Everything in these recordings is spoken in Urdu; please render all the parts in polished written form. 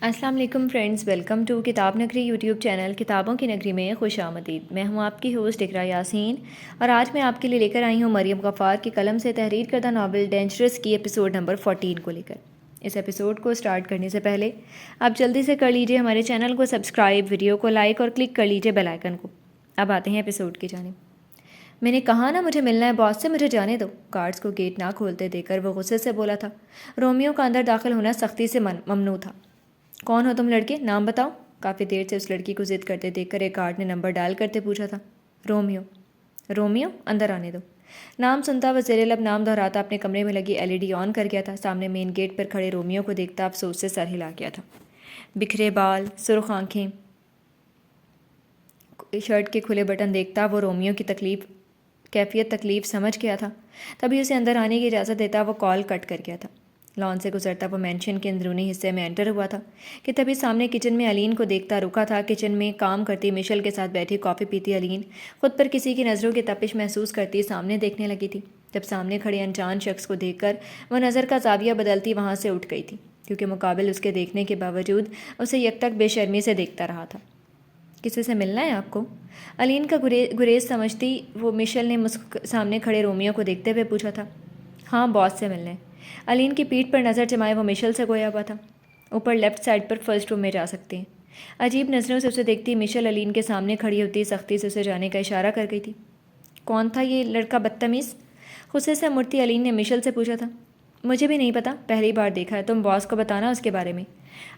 السلام علیکم فرینڈز، ویلکم ٹو کتاب نگری یوٹیوب چینل کتابوں کی نگری میں خوش آمدید۔ میں ہوں آپ کی ہوسٹ اقرا یاسین اور آج میں آپ کے لیے لے کر آئی ہوں مریم غفار کی قلم سے تحریر کردہ ناول ڈینجرس کی ایپیسوڈ نمبر 14 کو لے کر۔ اس ایپیسوڈ کو سٹارٹ کرنے سے پہلے آپ جلدی سے کر لیجئے ہمارے چینل کو سبسکرائب، ویڈیو کو لائک اور کلک کر لیجئے بیل آئیکن کو۔ اب آتے ہیں ایپیسوڈ کی جانب۔ میں نے کہا نا مجھے ملنا ہے باس سے، مجھے جانے دو۔ گارڈز کو گیٹ نہ کھولتے دیکھ کر وہ غصے سے بولا تھا۔ رومیو کا اندر داخل ہونا سختی سے ممنوع تھا۔ کون ہو تم لڑکے؟ نام بتاؤ۔ کافی دیر سے اس لڑکی کو ضد کرتے دیکھ کر ایک گارڈ نے نمبر ڈائل کرتے پوچھا تھا۔ رومیو۔ رومیو، اندر آنے دو۔ نام سنتا وہ زیر لب نام دہراتا اپنے کمرے میں لگی LED آن کر گیا تھا۔ سامنے مین گیٹ پر کھڑے رومیو کو دیکھتا افسوس سے سر ہلا گیا تھا۔ بکھرے بال، سرخ آنکھیں، شرٹ کے کھلے بٹن دیکھتا وہ رومیو کی کیفیت تکلیف سمجھ گیا تھا۔ تبھی اسے اندر آنے کی اجازت دیتا وہ کال کٹ کر گیا تھا۔ لان سے گزرتا وہ مینشن کے اندرونی حصے میں انٹر ہوا تھا کہ تبھی سامنے کچن میں الین کو دیکھتا رکا تھا۔ کچن میں کام کرتی مشل کے ساتھ بیٹھی کافی پیتی الین خود پر کسی کی نظروں کی تپش محسوس کرتی سامنے دیکھنے لگی تھی۔ جب سامنے کھڑے انجان شخص کو دیکھ کر وہ نظر کا زاویہ بدلتی وہاں سے اٹھ گئی تھی، کیونکہ مقابل اس کے دیکھنے کے باوجود اسے یک تک بے شرمی سے دیکھتا رہا تھا۔ کسی سے ملنا ہے آپ کو؟ الین کا گریز سمجھتی وہ مشل نے سامنے کھڑے رومیو کو دیکھتے ہوئے پوچھا تھا۔ ہاں، باس سے ملنے۔ الین کی پیٹھ پر نظر جمائے وہ مشل سے گویا ہوا تھا۔ اوپر لیفٹ سائڈ پر فرسٹ روم میں جا سکتے ہیں۔ عجیب نظروں سے اسے دیکھتی مشل الین کے سامنے کھڑی ہوتی سختی سے اسے جانے کا اشارہ کر گئی تھی۔ کون تھا یہ لڑکا بدتمیز؟ غصے سے مڑتی الین نے مشل سے پوچھا تھا۔ مجھے بھی نہیں پتا، پہلی بار دیکھا ہے، تم باس کو بتانا اس کے بارے میں۔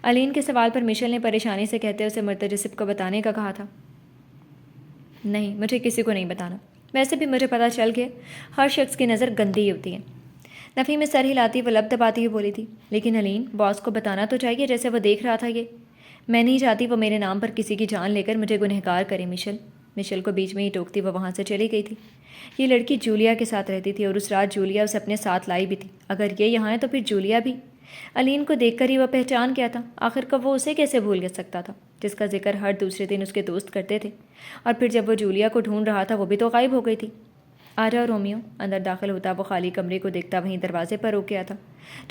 الین کے سوال پر مشل نے پریشانی سے کہتے اسے مرتجسب کو بتانے کا کہا تھا۔ نہیں، مجھے کسی کو نہیں بتانا۔ ویسے بھی مجھے پتہ چل گیا ہر شخص کی نظر گندی ہوتی ہے۔ نفی میں سر ہلاتی وہ لب دباتی ہوئی بولی تھی۔ لیکن الین، باس کو بتانا تو چاہیے جیسے وہ دیکھ رہا تھا یہ۔ میں نہیں چاہتی وہ میرے نام پر کسی کی جان لے کر مجھے گنہگار کرے مشل۔ مشل کو بیچ میں ہی ٹوکتی وہ وہاں سے چلی گئی تھی۔ یہ لڑکی جولیا کے ساتھ رہتی تھی اور اس رات جولیا اسے اپنے ساتھ لائی بھی تھی۔ اگر یہ یہاں ہے تو پھر جولیا بھی۔ الین کو دیکھ کر ہی وہ پہچان گیا تھا۔ آخر کب وہ اسے کیسے بھول سکتا تھا جس کا ذکر ہر دوسرے دن اس کے دوست کرتے تھے؟ اور پھر جب وہ جولیا کو ڈھونڈ رہا تھا وہ بھی تو غائب ہو گئی تھی۔ آ جاؤ رومیو۔ اندر داخل ہوتا وہ خالی کمرے کو دیکھتا وہیں دروازے پر رک گیا تھا۔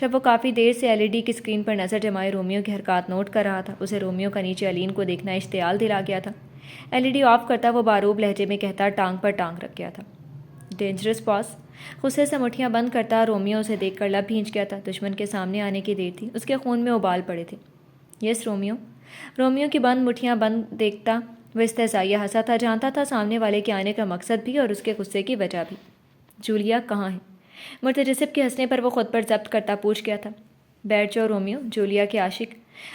جب وہ کافی دیر سے LED کی اسکرین پر نظر جمائے رومیو کی حرکات نوٹ کر رہا تھا، اسے رومیو کا نیچے الین کو دیکھنا اشتعال دلا گیا تھا۔ LED آف کرتا وہ باروب لہجے میں کہتا ٹانگ پر ٹانگ رکھ گیا تھا۔ ڈینجرس باس؟ غصے سے مٹھیاں بند کرتا رومیو اسے دیکھ کر لب بھینچ گیا تھا۔ دشمن کے سامنے آنے کی دیر تھی، اس کے خون میں ابال پڑے تھے۔ یس رومیو۔ رومیو کی بند مٹھیاں بند دیکھتا وہ استہزائیہ ہنسا تھا، جانتا تھا سامنے والے کے آنے کا مقصد بھی اور اس کے غصے کی وجہ بھی۔ جولیا کہاں ہے؟ مرتجسب کے ہنسنے پر وہ خود پر ضبط کرتا پوچھ گیا تھا۔ بیٹھ جاؤ رومیو، جولیا کے عاشق۔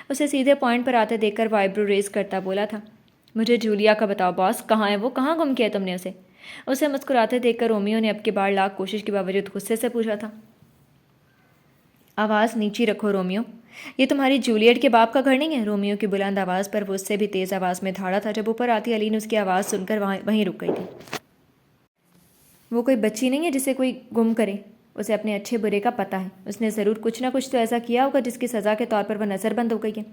اسے سیدھے پوائنٹ پر آتے دیکھ کر وہ آئیبرو ریز کرتا بولا تھا۔ مجھے جولیا کا بتاؤ باس، کہاں ہے وہ؟ کہاں گم کیا تم نے اسے؟ اسے مسکراتے دیکھ کر رومیو نے اب کی بار لاکھ کوشش کے باوجود غصے سے پوچھا تھا۔ آواز نیچی رکھو رومیو، یہ تمہاری جولیٹ کے باپ کا گھر نہیں ہے؟ رومیو کی بلند آواز پر وہ اس سے بھی تیز آواز میں دھاڑا تھا۔ جب اوپر آتی الین اس کی آواز سن کر وہیں رک گئی تھی۔ وہ کوئی بچی نہیں ہے جسے کوئی گم کرے، اسے اپنے اچھے برے کا پتہ ہے۔ اس نے ضرور کچھ نہ کچھ تو ایسا کیا ہوگا جس کی سزا کے طور پر وہ نظر بند ہو گئی ہے۔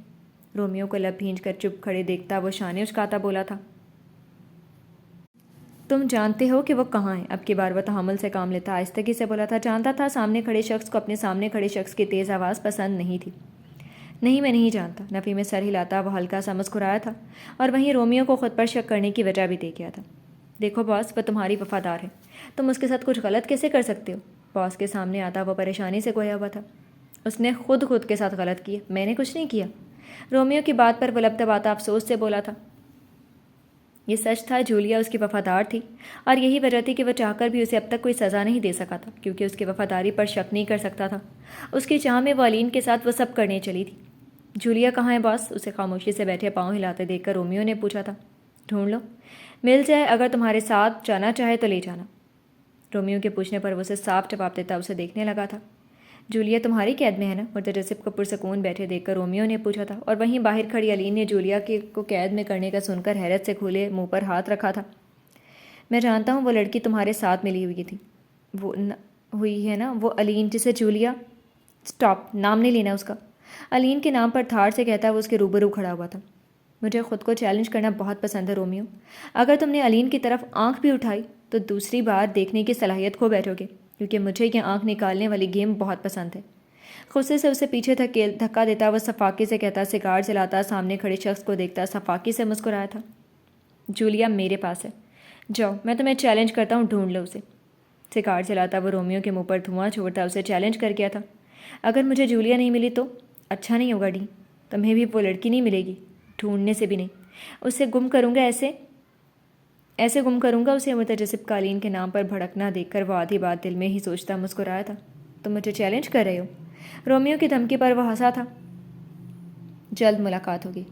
رومیو کو لب بھینچ کر چپ کھڑے دیکھتا وہ شانے اچکاتا بولا تھا۔ تم جانتے ہو کہ وہ کہاں ہے؟ اب کی بار وہ تحمل سے کام لیتا آہستگی سے بولا تھا۔ جانتا تھا سامنے کھڑے شخص کو اپنے سامنے کھڑے شخص کی تیز آواز پسند نہیں تھی۔ نہیں، میں نہیں جانتا۔ نفی میں سر ہلاتا وہ ہلکا سا مسکرایا تھا اور وہیں رومیو کو خود پر شک کرنے کی وجہ بھی دے گیا تھا۔ دیکھو باس، وہ تمہاری وفادار ہے، تم اس کے ساتھ کچھ غلط کیسے کر سکتے ہو؟ باس کے سامنے آتا وہ پریشانی سے گویا ہوا تھا۔ اس نے خود کے ساتھ غلط کیا، میں نے کچھ نہیں کیا۔ رومیو کی بات پر وہ لب دباتا افسوس سے بولا تھا۔ یہ سچ تھا، جولیا اس کی وفادار تھی اور یہی وجہ تھی کہ وہ چاہ کر بھی اسے اب تک کوئی سزا نہیں دے سکا تھا، کیونکہ اس کی وفاداری پر شک نہیں کر سکتا تھا۔ اس کی چاہ میں وہ الین کے ساتھ وہ سب کرنے چلی تھی۔ جولیا کہاں ہے باس؟ اسے خاموشی سے بیٹھے پاؤں ہلاتے دیکھ کر رومیو نے پوچھا تھا۔ ڈھونڈ لو، مل جائے، اگر تمہارے ساتھ جانا چاہے تو لے جانا۔ رومیو کے پوچھنے پر وہ اسے صاف جواب دیتا اسے دیکھنے لگا تھا۔ جولیا تمہاری قید میں ہے نا؟ مرتجسب کو پرسکون بیٹھے دیکھ کر رومیو نے پوچھا تھا، اور وہیں باہر کھڑی الین نے جولیا کو قید میں کرنے کا سن کر حیرت سے کھلے منہ پر ہاتھ رکھا تھا۔ میں جانتا ہوں وہ لڑکی تمہارے ساتھ ملی ہوئی تھی، وہ ہوئی ہے نا وہ الین جسے جولیا… سٹاپ، نام نہیں لینا اس کا۔ الین کے نام پر دھاڑ سے کہتا وہ اس کے روبرو کھڑا ہوا تھا۔ مجھے خود کو چیلنج کرنا بہت پسند ہے رومیو۔ اگر تم نے الین کی طرف آنکھ بھی اٹھائی تو دوسری بار دیکھنے کی صلاحیت کھو بیٹھو گے، کیونکہ مجھے یہ آنکھ نکالنے والی گیم بہت پسند ہے۔ غصے سے اسے پیچھے دھکا دیتا وہ صفاقی سے کہتا، سگار جلاتا، سامنے کھڑے شخص کو دیکھتا، صفاقی سے مسکرایا تھا۔ جولیا میرے پاس ہے، جاؤ، میں تمہیں چیلنج کرتا ہوں، ڈھونڈ لو اسے۔ سگار جلاتا وہ رومیو کے منہ پر دھواں چھوڑتا اسے چیلنج کر گیا تھا، اگر مجھے جولیا نہیں ملی تو اچھا نہیں ہوگا ڈی، تمہیں بھی وہ لڑکی نہیں ملے گی، ڈھونڈنے سے بھی نہیں، اسے گم کروں گا، ایسے گم کروں گا اسے۔ متجسب قالین کے نام پر بھڑکنا دیکھ کر وہ آدھی بات دل میں ہی سوچتا مسکرایا تھا، تم مجھے چیلنج کر رہے ہو؟ رومیو کی دھمکی پر وہ ہنسا تھا۔ جلد ملاقات ہوگی۔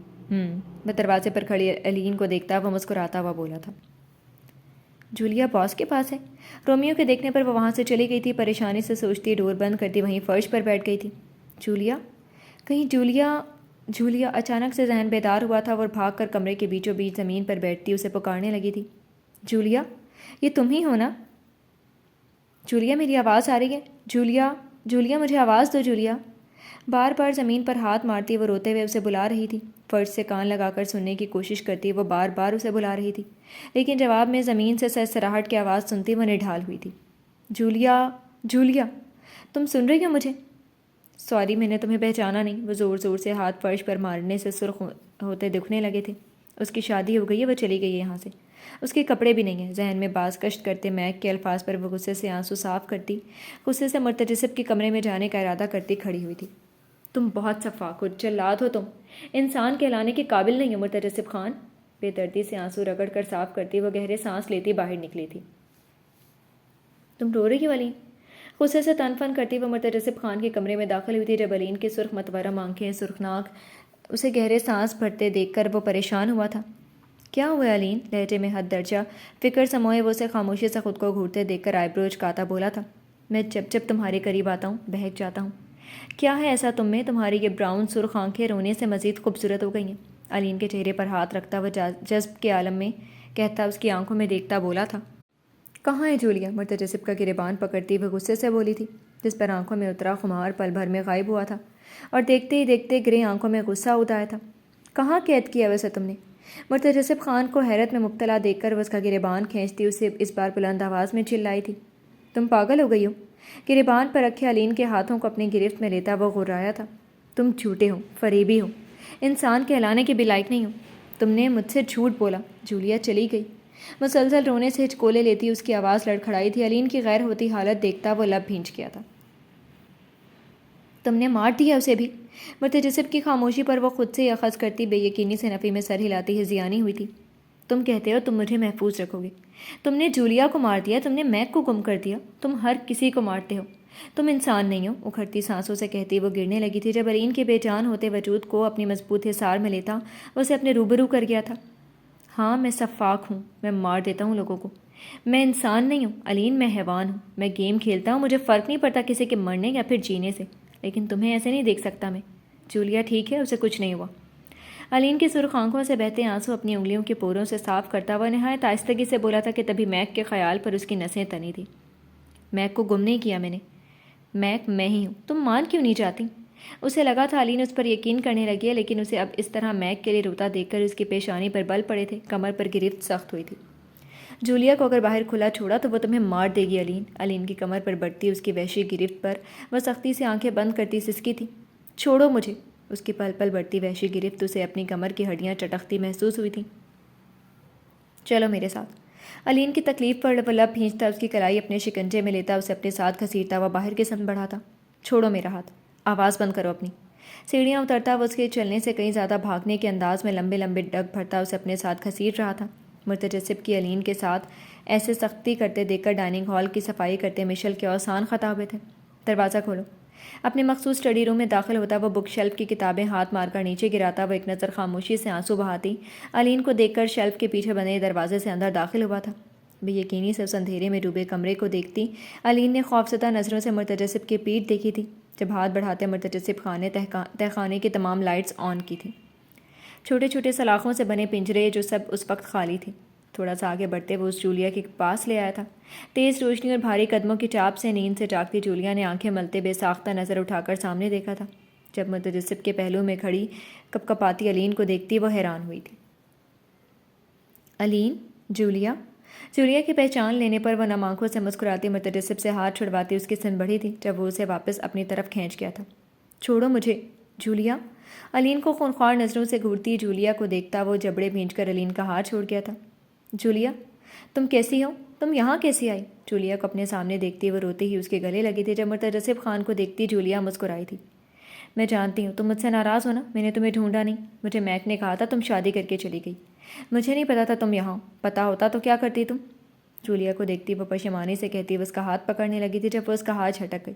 وہ دروازے پر کھڑی الین کو دیکھتا وہ مسکراتا ہوا بولا تھا۔ جولیا باس کے پاس ہے؟ رومیو کے دیکھنے پر وہ وہاں سے چلی گئی تھی، پریشانی سے سوچتی، ڈور بند کرتی وہیں فرش پر بیٹھ گئی تھی۔ جولیا؟ کہیں جولیا اچانک سے ذہن بیدار ہوا تھا اور بھاگ کر کمرے کے بیچوں بیچ زمین پر بیٹھتی اسے پکارنے لگی تھی، جولیا، یہ تم ہی ہو نا؟ جولیا میری آواز آ رہی ہے؟ جولیا مجھے آواز دو جولیا۔ بار بار زمین پر ہاتھ مارتی وہ روتے ہوئے اسے بلا رہی تھی، فرش سے کان لگا کر سننے کی کوشش کرتی وہ بار بار اسے بلا رہی تھی، لیکن جواب میں زمین سے سرسراہٹ کی آواز سنتی وہ نڈھال ہوئی تھی۔ جولیا تم سن رہی ہو مجھے؟ سوری، میں نے تمہیں پہچانا نہیں۔ وہ زور زور سے ہاتھ فرش پر مارنے سے سرخ ہوتے دکھنے لگے تھے۔ اس کی شادی ہو گئی ہے، وہ چلی گئی ہے یہاں سے، اس کے کپڑے بھی نہیں ہیں۔ ذہن میں باز کشت کرتے میک کے الفاظ پر وہ غصے سے آنسو صاف کرتی، غصے سے مرتجسب کے کمرے میں جانے کا ارادہ کرتی کھڑی ہوئی تھی۔ تم بہت صفاق ہو، جلاد ہو، تم انسان کہلانے کے قابل نہیں ہو مرتجسب خان۔ بے دردی سے آنسو رگڑ کر صاف کرتی وہ گہرے سانس لیتی باہر نکلی تھی۔ تم رو رہی ہو علین؟ غصے سے تن فن کرتی وہ مرتجسب خان کے کمرے میں داخل ہوئی تھی جب علین کی سرخ متورم آنکھیں سرخناک اسے گہرے سانس بھرتے دیکھ کر وہ پریشان ہوا تھا۔ کیا ہوا علین؟ لہجے میں حد درجہ فکر سموئے وہ اسے خاموشی سے خود کو گھورتے دیکھ کر آئی برو اچکاتا بولا تھا، میں جب تمہارے قریب آتا ہوں بہک جاتا ہوں۔ کیا ہے ایسا تم میں؟ تمہاری یہ براؤن سرخ آنکھیں رونے سے مزید خوبصورت ہو گئی ہیں۔ علین کے چہرے پر ہاتھ رکھتا وہ جذب کے عالم میں کہتا اس کی آنکھوں میں دیکھتا بولا تھا، کہاں ہے جولیا؟ مرتجسب کا گریبان پکڑتی وہ غصے سے بولی تھی، جس پر آنکھوں میں اترا خمار پل بھر میں غائب ہوا تھا اور دیکھتے ہی دیکھتے گرے آنکھوں میں غصہ اتایا تھا۔ کہاں قید کیا ویسے تم نے؟ مرتجسب خان کو حیرت میں مبتلا دیکھ کر وہ اس کا گریبان کھینچتی اسے اس بار بلند آواز میں چلائی تھی، تم پاگل ہو گئی ہو؟ گریبان پر رکھے علین کے ہاتھوں کو اپنی گرفت میں لیتا وہ غرایا تھا، تم جھوٹے ہو، فریبی ہو، انسان کہلانے کے بھی لائق نہیں ہو، تم نے مجھ سے جھوٹ بولا۔ جولیا چلی گئی۔ مسلسل رونے سے ہچکولے لیتی اس کی آواز لڑکھڑائی تھی۔ علین کی غیر ہوتی حالت دیکھتا وہ لب بھینچ گیا تھا۔ تم نے مار دیا اسے بھی؟ مرتجسب کی خاموشی پر وہ خود سے ہی اخذ کرتی بے یقینی سے نفی میں سر ہلاتی ہذیانی ہوئی تھی۔ تم کہتے ہو تم مجھے محفوظ رکھو گے، تم نے جولیا کو مار دیا، تم نے میک کو گم کر دیا، تم ہر کسی کو مارتے ہو، تم انسان نہیں ہو، اکھڑتی سانسوں سے کہتی وہ گرنے لگی تھی۔ جب علین کے بے جان ہوتے وجود کو اپنی مضبوط حصار میں لیتا وہ اسے اپنے روبرو کر گیا تھا۔ ہاں میں صفاق ہوں، میں مار دیتا ہوں لوگوں کو، میں انسان نہیں ہوں علین، میں حیوان ہوں، میں گیم کھیلتا ہوں، مجھے فرق نہیں پڑتا کسی کے مرنے یا پھر جینے سے، لیکن تمہیں ایسے نہیں دیکھ سکتا میں۔ جولیا ٹھیک ہے، اسے کچھ نہیں ہوا۔ علین کی سرخ آنکھوں سے بہتے آنسو اپنی انگلیوں کے پوروں سے صاف کرتا ہوا نہایت آہستگی سے بولا تھا کہ تبھی میک کے خیال پر اس کی نسیں تنی تھی۔ میک کو گم نہیں کیا میں نے، میک میں ہی ہوں، تم مان کیوں نہیں جاتی؟ اسے لگا تھا علین اس پر یقین کرنے لگی ہے، لیکن اسے اب اس طرح میک کے لیے روتا دیکھ کر اس کی پیشانی پر بل پڑے تھے، کمر پر گرفت سخت ہوئی تھی۔ جولیا کو اگر باہر کھلا چھوڑا تو وہ تمہیں مار دے گی علین۔ علین کی کمر پر بڑھتی اس کی وحشی گرفت پر وہ سختی سے آنکھیں بند کرتی سسکی تھی، چھوڑو مجھے۔ اس کی پل پل بڑھتی وحشی گرفت اسے اپنی کمر کی ہڈیاں چٹکتی محسوس ہوئی تھیں۔ چلو میرے ساتھ۔ علین کی تکلیف پر وہ لب بھینچتا اس کی کلائی اپنے شکنجے میں لیتا اسے اپنے ساتھ گھسیٹتا وہ باہر کی سمت بڑھا تھا۔ چھوڑو میرا ہاتھ، آواز بند کرو اپنی۔ سیڑھیاں اترتا وہ اس کے چلنے سے کہیں زیادہ بھاگنے کے انداز میں لمبے لمبے ڈگ بھرتا اسے اپنے ساتھ گھسیٹ رہا تھا۔ مرتجسب کی علین کے ساتھ ایسے سختی کرتے دیکھ کر ڈائننگ ہال کی صفائی کرتے مشل کے اوسان خطا ہوئے تھے۔ دروازہ کھولو۔ اپنے مخصوص اسٹڈی روم میں داخل ہوتا وہ بک شیلف کی کتابیں ہاتھ مار کر نیچے گراتا وہ ایک نظر خاموشی سے آنسو بہاتی علین کو دیکھ کر شیلف کے پیچھے بنے دروازے سے اندر داخل ہوا تھا۔ بے یقینی سے اس اندھیرے میں ڈوبے کمرے کو دیکھتی علین نے خوفزدہ نظروں سے مرتجسب کی پیٹھ دیکھی تھی جب ہاتھ بڑھاتے مرتجسب خان نے تہخانے کی تمام لائٹس آن کی تھیں، چھوٹے چھوٹے سلاخوں سے بنے پنجرے جو سب اس وقت خالی تھے۔ تھوڑا سا آگے بڑھتے وہ اس جولیا کے پاس لے آیا تھا۔ تیز روشنی اور بھاری قدموں کی چاپ سے نیند سے جاگتی جولیا نے آنکھیں ملتے بے ساختہ نظر اٹھا کر سامنے دیکھا تھا۔ جب مرتجسب کے پہلو میں کھڑی کپ کپاتی علین کو دیکھتی وہ حیران ہوئی تھی۔ علین؟ جولیا کی پہچان لینے پر وہ نم آنکھوں سے مسکراتی مرتجسب سے ہاتھ چھڑواتی اس کی سن بڑھی تھی جب وہ اسے واپس اپنی طرف کھینچ گیا تھا۔ چھوڑو مجھے جولیا۔ علین کو خونخوار نظروں سے گھورتی جولیا کو دیکھتا وہ جبڑے بھینچ کر علین کا ہاتھ چھوڑ گیا تھا۔ جولیا تم کیسی ہو؟ تم یہاں کیسی آئی؟ جولیا کو اپنے سامنے دیکھتی وہ روتے ہی اس کے گلے لگی تھی۔ جب مرتجسب خان کو دیکھتی جولیا مسکرائی تھی۔ میں جانتی ہوں تم مجھ سے ناراض ہو نا، میں نے تمہیں ڈھونڈا نہیں، مجھے میک نے کہا تھا تم شادی کر کے چلی گئی، مجھے نہیں پتا تھا تم یہاں، پتا ہوتا تو کیا کرتی تم؟ جولیا کو دیکھتی وہ پشیمانی سے کہتی وہ اس کا ہاتھ پکڑنے لگی تھی۔ جب وہ اس کا ہاتھ جھٹک گئی۔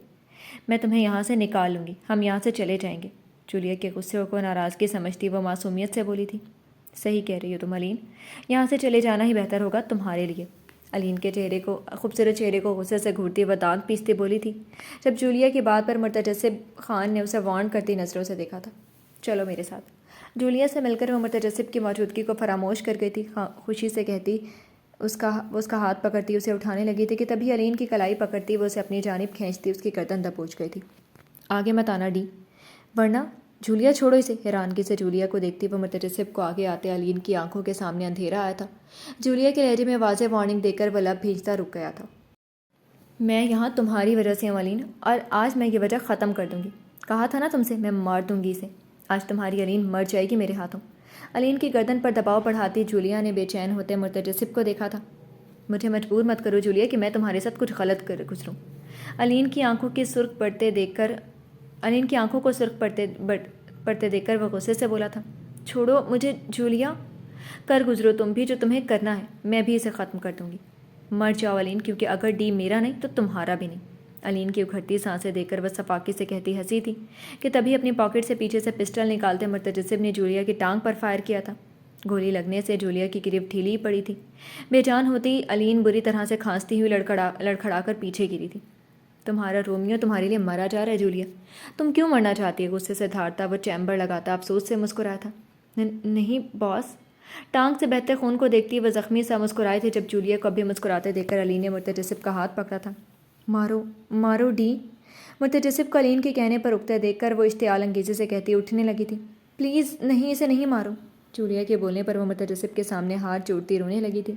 میں تمہیں یہاں سے نکال لوں گی، ہم یہاں سے چلے جائیں گے۔ جولیا کے غصے کو ناراضگی سمجھتی وہ معصومیت سے بولی تھی۔ صحیح کہہ رہی ہو تم علین، یہاں سے چلے جانا ہی بہتر ہوگا تمہارے لیے۔ علین کے خوبصورت چہرے کو غصے سے گھورتی وہ دانت پیستی بولی تھی۔ جب جولیا کی بات پر مرتجسب خان نے اسے وارن کرتی نظروں سے دیکھا تھا۔ چلو میرے ساتھ۔ جولیا سے مل کر وہ مرتجسب کی موجودگی کو فراموش کر گئی تھی، خوشی سے کہتی اس کا ہاتھ پکڑتی اسے اٹھانے لگی تھی کہ تبھی علین کی کلائی پکڑتی وہ اسے اپنی جانب کھینچتی اس کی گردن دبوچ گئی تھی۔ آگے مت آنا ڈی، ورنہ۔ جولیا چھوڑو اسے۔ حیرانگی سے جولیا کو دیکھتی وہ مرتجسب کو آگے آتے علین کی آنکھوں کے سامنے اندھیرا آیا تھا۔ جولیا کے لہجے میں واضح وارننگ دے کر وہ لب بھیجتا رک گیا تھا۔ میں یہاں تمہاری وجہ سے ہوں علین، اور آج میں یہ وجہ ختم کر دوں گی۔ کہا تھا نا تم سے، میں مار دوں گی اسے۔ آج تمہاری علین مر جائے گی میرے ہاتھوں۔ علین کی گردن پر دباؤ بڑھاتی جولیا نے بے چین ہوتے مرتجسب کو دیکھا تھا۔ مجھے مجبور مت کرو جولیا کہ میں تمہارے ساتھ کچھ غلط کر گزروں۔ علین کی آنکھوں کو سرخ پڑتے دیکھ کر وہ غصے سے بولا تھا۔ چھوڑو مجھے جولیا، کر گزرو تم بھی جو تمہیں کرنا ہے، میں بھی اسے ختم کر دوں گی۔ مر جاؤ علین، کیونکہ اگر ڈی میرا نہیں تو تمہارا بھی نہیں۔ علین کی اکھڑتی سانسیں دیکھ کر وہ صفاقی سے کہتی ہنسی تھی کہ تبھی اپنی پاکٹ سے پیچھے سے پسٹل نکالتے مرتجسب نے جولیا کی ٹانگ پر فائر کیا تھا۔ گولی لگنے سے جولیا کی گریف ڈھیلی پڑی تھی۔ بے جان ہوتی علین بری طرح سے کھانستی ہوئی لڑکھڑا کر پیچھے گری تھی۔ تمہارا رومیو تمہارے لیے مرا جا رہا ہے جولیا، تم کیوں مرنا چاہتی ہے؟ غصے سے دھاڑتا وہ چیمبر لگاتا افسوس سے مسکرایا تھا۔ نہیں باس۔ ٹانگ سے بہتے خون کو دیکھتی وہ زخمی سا مسکرائے تھے جب جولیا کو ابھی مسکراتے دیکھ کر علین نے مرتجسب کا ہاتھ پکڑا تھا۔ مارو ڈی۔ مرتجسب کو علین کے کہنے پر اکتے دیکھ کر وہ اشتعال انگیزی سے کہتی اٹھنے لگی تھی۔ پلیز نہیں، اسے نہیں مارو۔ جولیا کے بولنے پر وہ مرتجسب کے سامنے ہاتھ جوڑتی رونے لگی تھی۔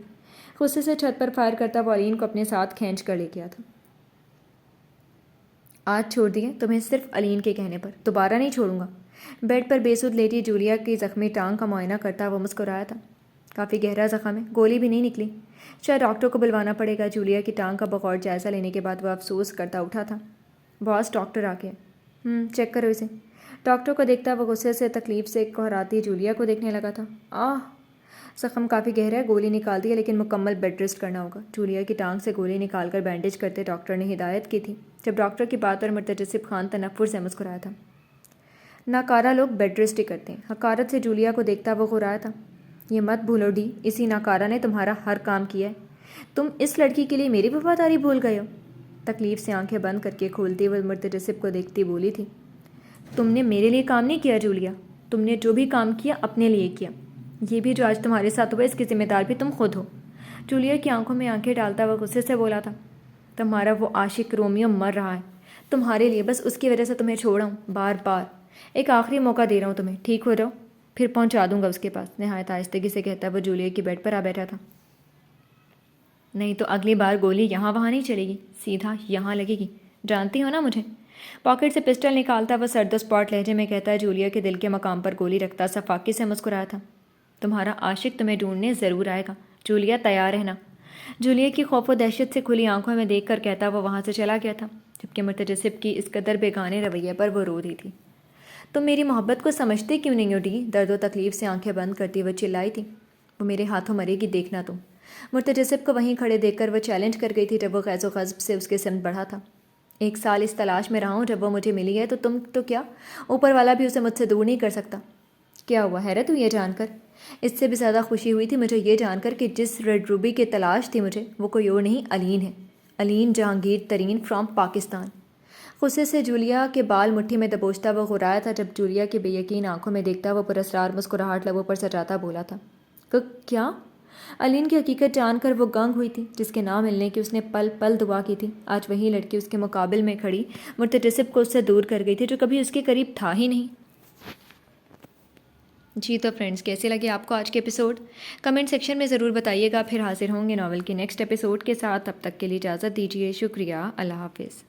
غصے سے چھت پر فائر کرتا وہ علین کو اپنے ساتھ کھینچ کر لے گیا تھا۔ آج چھوڑ دیے تمہیں صرف علین کے کہنے پر، دوبارہ نہیں چھوڑوں گا۔ بیڈ پر بے سود لیٹی جولیا کی زخمی ٹانگ کا معائنہ کرتا وہ مسکرایا تھا۔ کافی گہرا زخم ہے، گولی بھی نہیں نکلی، شاید ڈاکٹر کو بلوانا پڑے گا۔ جولیا کی ٹانگ کا بغور جائزہ لینے کے بعد وہ افسوس کرتا اٹھا تھا۔ باس ڈاکٹر آ گیا۔ چیک کرو اسے۔ ڈاکٹر کو دیکھتا وہ غصے سے تکلیف سے کہراتی جولیا کو دیکھنے لگا تھا۔ زخم کافی گہرا ہے، گولی نکال دی ہے لیکن مکمل بیڈ ریسٹ کرنا ہوگا۔ جولیا کی ٹانگ سے گولی نکال کر بینڈیج کرتے ڈاکٹر نے ہدایت کی تھی۔ جب ڈاکٹر کی بات پر مرتجسب خان تنفر سے مسکرایا تھا۔ ناکارہ لوگ بیڈ ریسٹ ہی کرتے ہیں۔ حقارت سے جولیا کو دیکھتا وہ غرایا تھا۔ یہ مت بھولو ڈی، اسی ناکارہ نے تمہارا ہر کام کیا ہے۔ تم اس لڑکی کے لیے میری وفاداری بھول گئے ہو۔ تکلیف سے آنکھیں بند کر کے کھولتی وہ مرتجسب کو دیکھتی بولی تھی۔ تم نے میرے لیے کام نہیں کیا جولیا، تم نے جو بھی کام کیا اپنے لیے کیا۔ یہ بھی جو آج تمہارے ساتھ ہوا اس کی ذمہ دار بھی تم خود ہو۔ جولیا کی آنکھوں میں آنکھیں ڈالتا وہ غصے سے بولا تھا۔ تمہارا وہ عاشق رومیو مر رہا ہے تمہارے لیے، بس اس کی وجہ سے تمہیں چھوڑا ہوں بار بار۔ ایک آخری موقع دے رہا ہوں تمہیں، ٹھیک ہو جاؤ پھر پہنچا دوں گا اس کے پاس۔ نہایت آہستگی سے کہتا وہ جولیا کی بیڈ پر آ بیٹھا تھا۔ نہیں تو اگلی بار گولی یہاں وہاں نہیں چلے گی، سیدھا یہاں لگے گی، جانتی ہو نا مجھے۔ پاکٹ سے پسٹل نکالتا وہ سرد و اسپاٹ لہجے میں کہتا ہے جولیا کے دل کے مقام پر گولی رکھتا صفاقی سے مسکرایا تھا۔ تمہارا عاشق تمہیں ڈھونڈنے ضرور آئے گا جولیا، تیار رہنا۔ جولیا کی خوف و دہشت سے کھلی آنکھوں میں دیکھ کر کہتا وہ وہاں سے چلا گیا تھا، جبکہ مرتجسب کی اس قدر بیگانے رویے پر وہ رو رہی تھی۔ تم میری محبت کو سمجھتے کیوں نہیں ہو ڈی؟ درد و تکلیف سے آنکھیں بند کرتی وہ چلائی تھی۔ وہ میرے ہاتھوں مرے گی، دیکھنا تم۔ مرتجسب کو وہیں کھڑے دیکھ کر وہ چیلنج کر گئی تھی جب وہ غیظ و غضب سے اس کے سمت بڑھا تھا۔ 1 سال اس تلاش میں رہا ہوں، جب وہ مجھے ملی ہے تو تم تو کیا، اوپر والا بھی اسے مجھ سے دور نہیں کر سکتا۔ کیا ہوا؟ حیرت ہوئی یہ جان کر؟ اس سے بھی زیادہ خوشی ہوئی تھی مجھے یہ جان کر کہ جس ریڈ روبی کی تلاش تھی مجھے، وہ کوئی اور نہیں علین ہے، علین جہانگیر ترین فرام پاکستان۔ غصے سے جولیا کے بال مٹھی میں دبوچتا وہ غرایا تھا جب جولیا کی بے یقین آنکھوں میں دیکھتا وہ پراسرار مسکراہٹ لبوں پر سجاتا بولا تھا۔ کیا؟ علین کی حقیقت جان کر وہ گنگ ہوئی تھی، جس کے نہ ملنے کی اس نے پل پل دعا کی تھی۔ آج وہی لڑکی اس کے مقابل میں کھڑی مرتجسب کو اس سے دور کر گئی تھی جو کبھی اس کے قریب تھا ہی نہیں۔ جی تو فرینڈز، کیسے لگے آپ کو آج کے ایپیسوڈ؟ کمنٹ سیکشن میں ضرور بتائیے گا۔ پھر حاضر ہوں گے ناول کے نیکسٹ ایپیسوڈ کے ساتھ، تب تک کے لیے اجازت دیجیے۔ شکریہ، اللہ حافظ۔